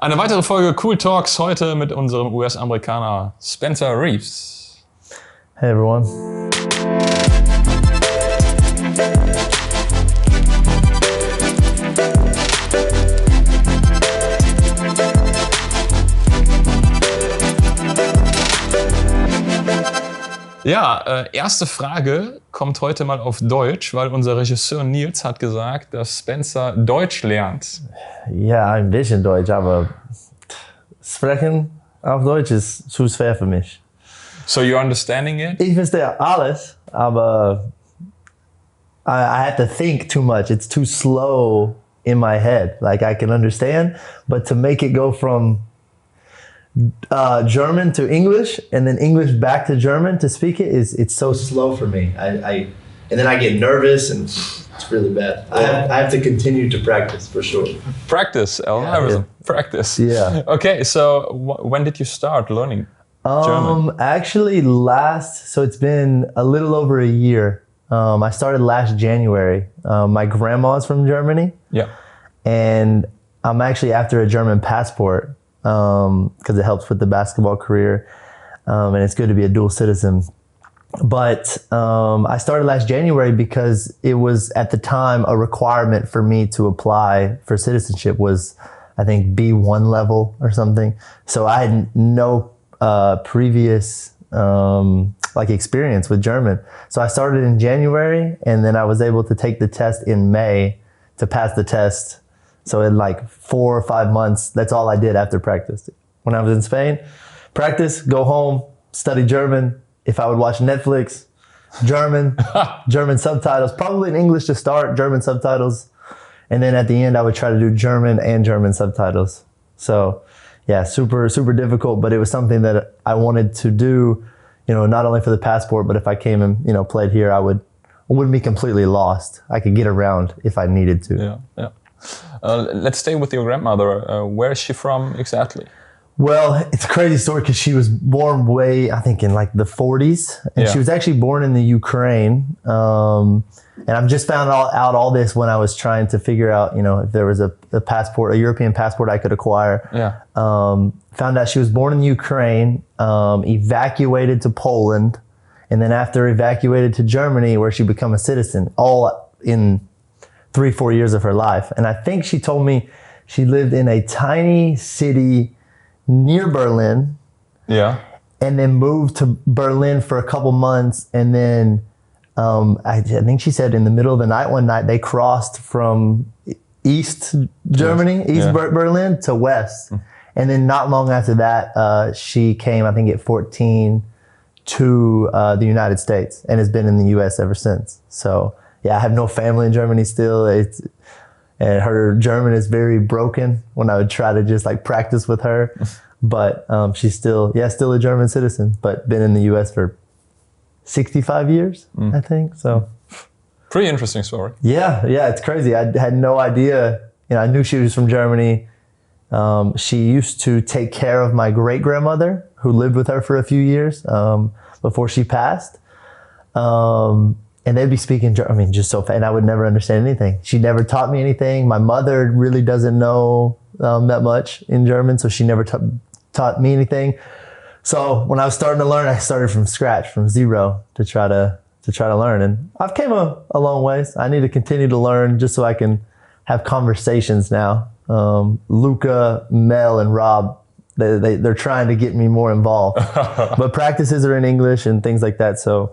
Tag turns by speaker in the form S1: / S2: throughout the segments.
S1: Eine weitere Folge Cool Talks, heute mit unserem US-Amerikaner Spencer Reaves.
S2: Hey everyone.
S1: Ja, erste Frage kommt heute mal auf Deutsch, weil unser Regisseur Nils hat gesagt, dass Spencer Deutsch lernt.
S2: Ja, ein bisschen Deutsch, aber sprechen auf Deutsch ist zu schwer für mich.
S1: So you're understanding it?
S2: Ich verstehe alles, aber I have to think too much. It's too slow in my head. Like I can understand, but to make it go from German to English and then English back to German to speak it's so slow for me. And then I get nervous and it's really bad. I have to continue to practice for sure.
S1: Practice, practice.
S2: Yeah.
S1: Okay, so when did you start learning German?
S2: Actually so it's been a little over a year. I started last January. My grandma's from Germany.
S1: Yeah.
S2: And I'm actually after a German passport. Because it helps with the basketball career, and it's good to be a dual citizen. But I started last January because it was at the time a requirement for me to apply for citizenship was, I think, B1 level or something. So I had no previous experience with German. So I started in January, and then I was able to take the test in May to pass the test. So in like 4 or 5 months, that's all I did after practice. When I was in Spain, practice, go home, study German. If I would watch Netflix, German, German subtitles, probably in English to start, German subtitles. And then at the end, I would try to do German and German subtitles. So yeah, super, super difficult, but it was something that I wanted to do, not only for the passport, but if I came and, played here, I wouldn't be completely lost. I could get around if I needed to.
S1: Yeah, yeah. Let's stay with your grandmother. Where is she from exactly?
S2: Well, it's a crazy story because she was born I think in like the 40s. And she was actually born in the Ukraine. And I've just found out all this when I was trying to figure out, if there was a passport, a European passport I could acquire.
S1: Yeah.
S2: Found out she was born in the Ukraine, evacuated to Poland, and then after evacuated to Germany where she became a citizen, all in 3-4 years of her life. And I think she told me she lived in a tiny city near Berlin.
S1: Yeah. And
S2: then moved to Berlin for a couple months. And then I think she said in the middle of the night, one night, they crossed from East Germany, Berlin to West. And then not long after that, she came, I think at 14, to the United States and has been in the US ever since. So yeah, I have no family in Germany still. And her German is very broken when I would try to just like practice with her. But she's still a German citizen, but been in the US for 65 years, I think. So
S1: pretty interesting story.
S2: Yeah, it's crazy. I had no idea. I knew she was from Germany. She used to take care of my great grandmother who lived with her for a few years before she passed. And they'd be speaking German, just so fast, and I would never understand anything. She never taught me anything. My mother really doesn't know that much in German, so she never taught me anything. So when I was starting to learn, I started from scratch, from zero, to try to learn. And I've came a long ways. I need to continue to learn just so I can have conversations now. Luca, Mel, and Rob, they're trying to get me more involved. But practices are in English and things like that. So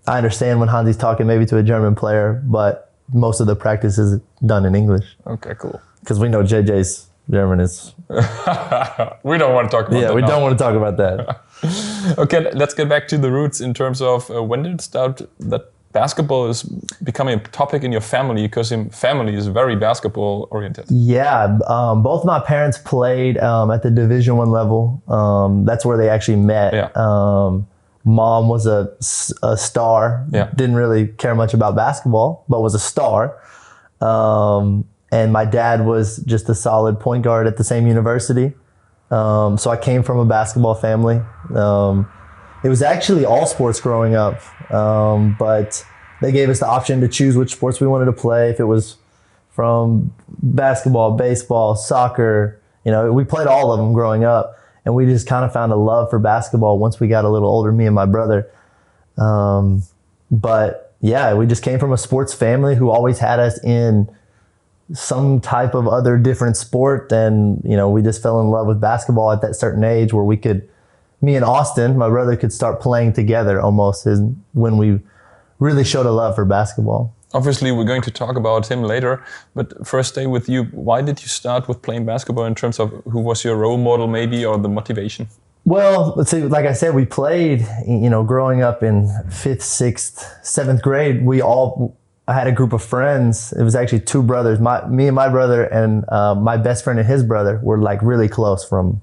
S2: I understand when Hansi's talking maybe to a German player, but most of the practice is done in English.
S1: Okay, cool.
S2: Because we know JJ's German is...
S1: We don't want to talk about that.
S2: Yeah, we don't want to talk about that.
S1: Okay, let's get back to the roots in terms of when did it start that basketball is becoming a topic in your family, because your family is very basketball oriented?
S2: Yeah, both my parents played at the Division I level. That's where they actually met.
S1: Yeah.
S2: Mom was a star, didn't really care much about basketball, but was a star. And my dad was just a solid point guard at the same university. So I came from a basketball family. It was actually all sports growing up, but they gave us the option to choose which sports we wanted to play. If it was from basketball, baseball, soccer. You know, we played all of them growing up, and we just kind of found a love for basketball once we got a little older, me and my brother. But yeah, we just came from a sports family who always had us in some type of other different sport. And, you know, we just fell in love with basketball at that certain age where we could, me and Austin, my brother, could start playing together almost, is when we really showed a love for basketball.
S1: Obviously, we're going to talk about him later, but first stay with you. Why did you start with playing basketball in terms of who was your role model maybe, or the motivation?
S2: Well, let's see, like I said, we played, you know, growing up in 5th, 6th, 7th grade, I had a group of friends. It was actually two brothers. Me and my brother and my best friend and his brother were like really close from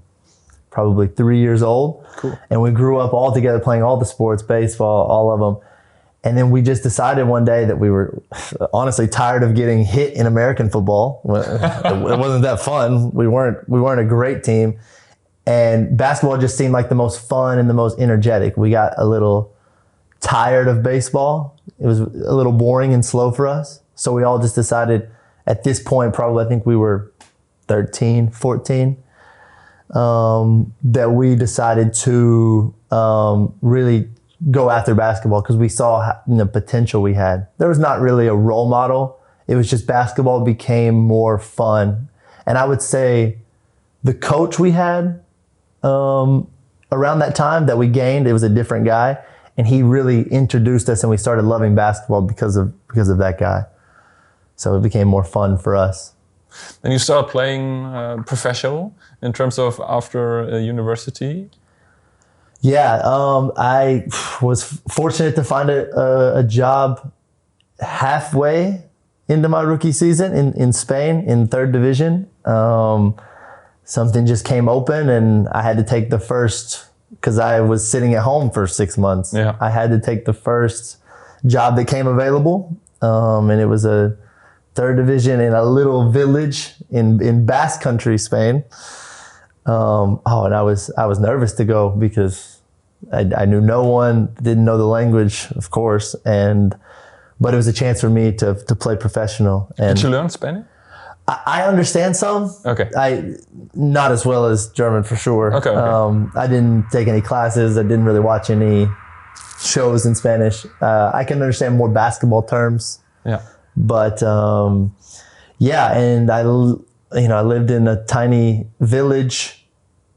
S2: probably 3 years old.
S1: Cool.
S2: And we grew up all together playing all the sports, baseball, all of them. And then we just decided one day that we were honestly tired of getting hit in American football. It wasn't that fun. We weren't a great team. And basketball just seemed like the most fun and the most energetic. We got a little tired of baseball. It was a little boring and slow for us. So we all just decided at this point, probably I think we were 13, 14, that we decided to really go after basketball because we saw the potential we had. There was not really a role model. It was just basketball became more fun. And I would say the coach we had around that time that we gained, it was a different guy. And he really introduced us, and we started loving basketball because of that guy. So it became more fun for us.
S1: Then you started playing professional in terms of after university.
S2: Yeah, I was fortunate to find a job halfway into my rookie season in Spain in 3rd division. Something just came open, and I had to take the first. Because I was sitting at home for 6 months.
S1: Yeah.
S2: I had to take the first job that came available. And it was a 3rd division in a little village in Basque Country, Spain. And I was nervous to go because I knew no one, didn't know the language, of course. But it was a chance for me to play professional. And
S1: did you learn Spanish?
S2: I understand some.
S1: Okay.
S2: Not as well as German for sure.
S1: Okay.
S2: I didn't take any classes. I didn't really watch any shows in Spanish. I can understand more basketball terms.
S1: Yeah.
S2: But yeah, and I lived in a tiny village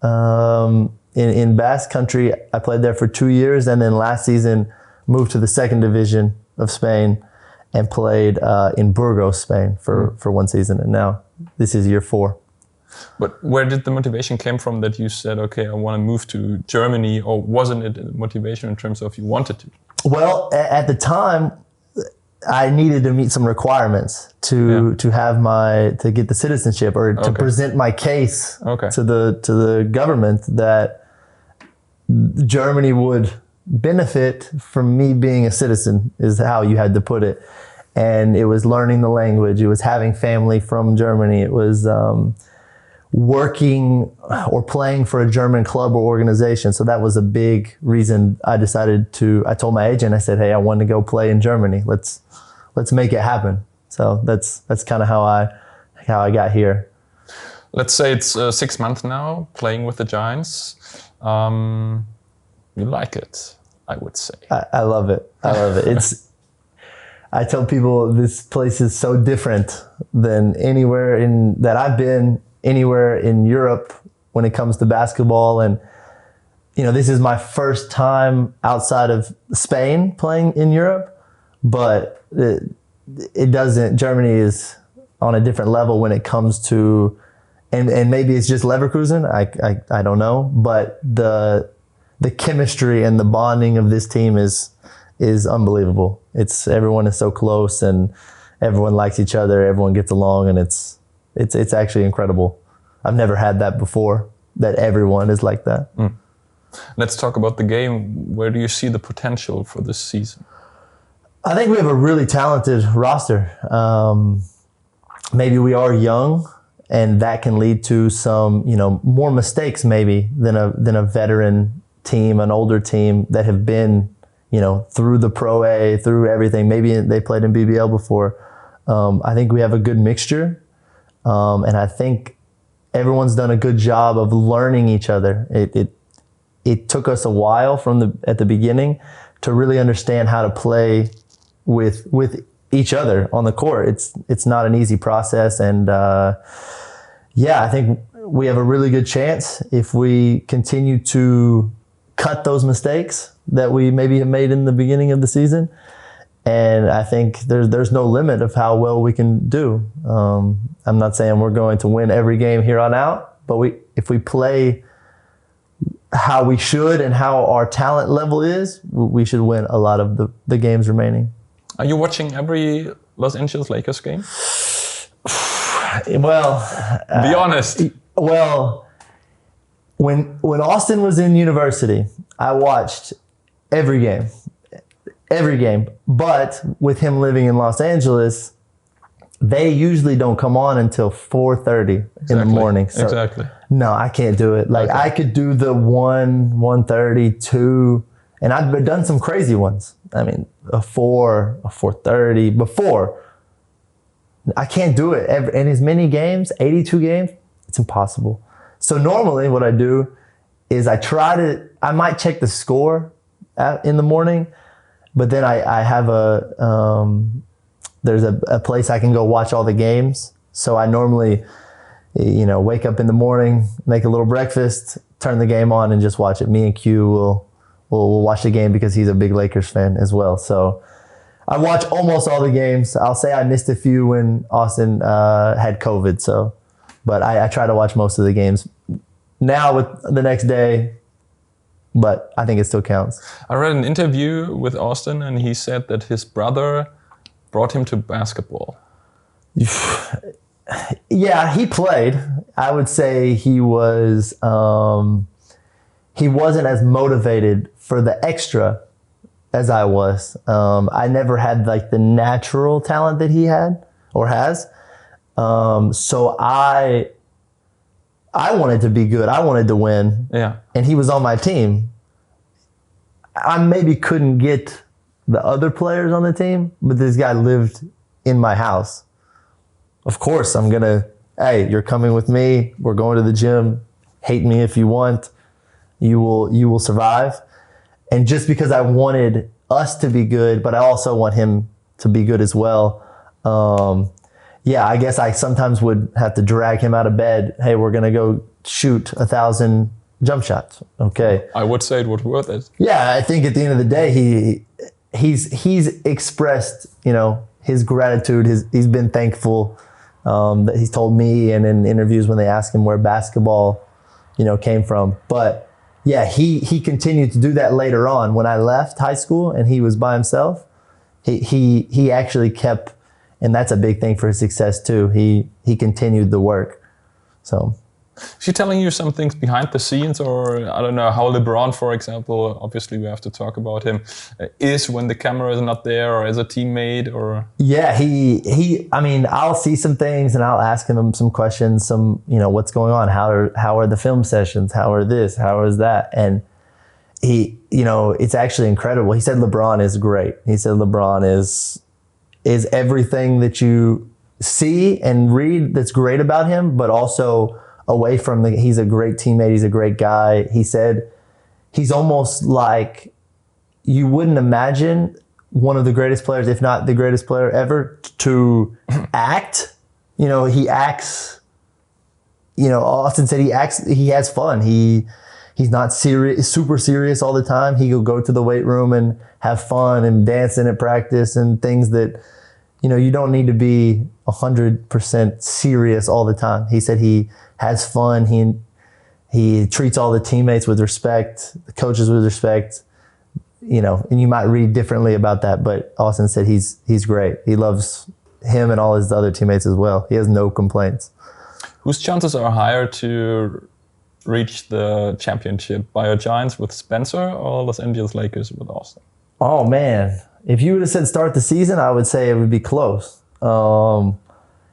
S2: in Basque Country. I played there for 2 years, and then last season moved to the 2nd division of Spain and played in Burgos, Spain for 1 season. And now this is year 4.
S1: But where did the motivation come from that you said, okay, I want to move to Germany? Or wasn't it a motivation in terms of you wanted to?
S2: Well, at the time, I needed to meet some requirements to get the citizenship or to present my case to the government that Germany would benefit from me being a citizen, is how you had to put it. And it was learning the language. It was having family from Germany. It was working or playing for a German club or organization. So that was a big reason I told my agent, I said, hey, I want to go play in Germany. Let's make it happen. So that's kind of how I got here.
S1: Let's say it's 6 months now playing with the Giants. You like it, I would say.
S2: I love it. I love it. I tell people this place is so different than anywhere that I've been anywhere in Europe when it comes to basketball. And, you know, this is my first time outside of Spain playing in Europe, but Germany is on a different level when it comes to, and maybe it's just Leverkusen. I don't know, but the chemistry and the bonding of this team is unbelievable. Everyone is so close and everyone likes each other. Everyone gets along, and it's actually incredible. I've never had that before, that everyone is like that.
S1: Mm. Let's talk about the game. Where do you see the potential for this season?
S2: I think we have a really talented roster. Maybe we are young, and that can lead to some, more mistakes maybe than a veteran team, an older team that have been, through the Pro A, through everything. Maybe they played in BBL before. I think we have a good mixture. And I think everyone's done a good job of learning each other. It took us a while at the beginning to really understand how to play with each other on the court. It's not an easy process. And I think we have a really good chance if we continue to cut those mistakes that we maybe have made in the beginning of the season. And I think there's no limit of how well we can do. I'm not saying we're going to win every game here on out, but if we play how we should and how our talent level is, we should win a lot of the games remaining.
S1: Are you watching every Los Angeles Lakers game?
S2: Well,
S1: be honest.
S2: Well, when Austin was in university, I watched every game. But with him living in Los Angeles, they usually don't come on until 4:30 in the morning. So
S1: exactly.
S2: No, I can't do it. Like I could do the 1:30, 2, and I've done some crazy ones. I mean, a 4, a 4:30 before. I can't do it. In as many games, 82 games, it's impossible. So normally what I do is I might check the score in the morning, but then I have there's a place I can go watch all the games. So I normally, wake up in the morning, make a little breakfast, turn the game on and just watch it. Me and Q will watch the game because he's a big Lakers fan as well. So I watch almost all the games. I'll say I missed a few when Austin had COVID. So, but I try to watch most of the games now with the next day, but I think it still counts.
S1: I read an interview with Austin and he said that his brother brought him to basketball.
S2: Yeah, he played. I would say he wasn't as motivated for the extra as I was. I never had like the natural talent that he had or has. So I wanted to be good. I wanted to win.
S1: Yeah.
S2: And he was on my team. I maybe couldn't get the other players on the team, but this guy lived in my house. Of course, hey, you're coming with me. We're going to the gym. Hate me if you want. You will survive. And just because I wanted us to be good, but I also want him to be good as well. I guess I sometimes would have to drag him out of bed. Hey, we're going to go shoot 1,000 jump shots. Okay.
S1: I would say it was worth it.
S2: Yeah, I think at the end of the day, he's expressed, his gratitude. He's been thankful that he's told me and in interviews when they ask him where basketball, came from. But yeah, he continued to do that later on. When I left high school and he was by himself, he actually kept, and that's a big thing for his success too. He continued the work. So.
S1: Is he telling you some things behind the scenes, or I don't know how LeBron, for example, obviously we have to talk about him, is when the camera is not there, or as a teammate, or? Yeah,
S2: I'll see some things and I'll ask him some questions, what's going on? How are the film sessions? How are this? How is that? And he, it's actually incredible. He said LeBron is great. He said LeBron is everything that you see and read that's great about him, but also away from he's a great teammate. He's a great guy. He said he's almost like you wouldn't imagine one of the greatest players, if not the greatest player ever, to act. He acts, Austin said he has fun. He's not super serious all the time. He'll go to the weight room and have fun and dancing at practice and things that, you don't need to be 100% serious all the time. He said he has fun. He treats all the teammates with respect, the coaches with respect, and you might read differently about that, but Austin said he's great. He loves him and all his other teammates as well. He has no complaints.
S1: Whose chances are higher to reach the championship? BAYER Giants with Spencer or Los Angeles Lakers with Austin?
S2: Oh man, if you would have said start the season, I would say it would be close.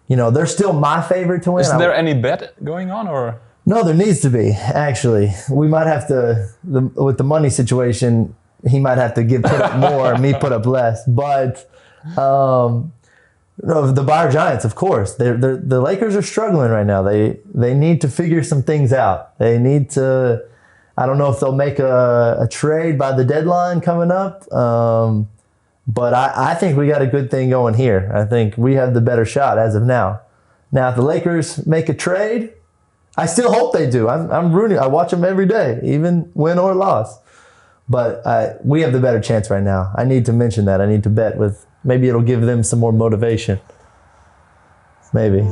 S2: They're still my favorite to win.
S1: Is there any bet going on, or?
S2: No, there needs to be, actually. We might have to, with the money situation, he might have to put up more and me put up less. But No, the BAYER Giants, of course. The Lakers are struggling right now. They need to figure some things out. They need to. I don't know if they'll make a trade by the deadline coming up, but I think we got a good thing going here. I think we have the better shot as of now. Now, if the Lakers make a trade, I still hope they do. I'm rooting. I watch them every day, even win or loss. But we have the better chance right now. I need to mention that. I need to bet with. Maybe it'll give them some more motivation. Maybe.